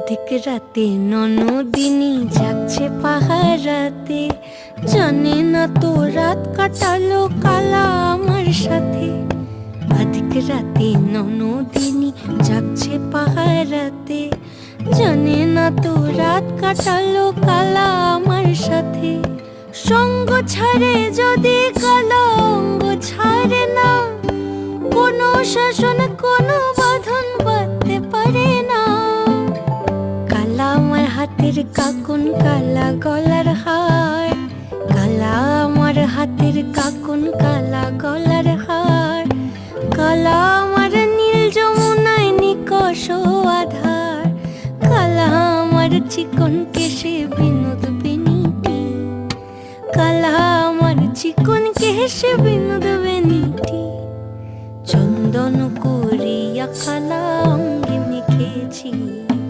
অধিক রাতে ননদিনী যাচ্ছে পাহারাতে, জানে না তো রাত কাটালো কালা আমার সাথে। অধিক রাতে ননদিনী যাচ্ছে পাহারাতে, জানে না তো রাত কাটালো কালা আমার সাথে। সঙ্গ ছাড়ে যদি কালা অঙ্গ ছাড়ে না, কোনো শাসন কোনো বাঁধন বাঁধতে পারে না। কালা আমার হাতের কাকুন কালা গলার হার, কালা আমার হাতের কাকুন কালা গলার হার। কালা আমার নীল যমুনায় নিকষ আধার, কালা আমার চিকন কেশে বিনোদ বেনিটি, কালা আমার চিকন কেশে বিনোদ বেনিটি। চন্দন করিয়া কালা অঙ্গে মেখেছি।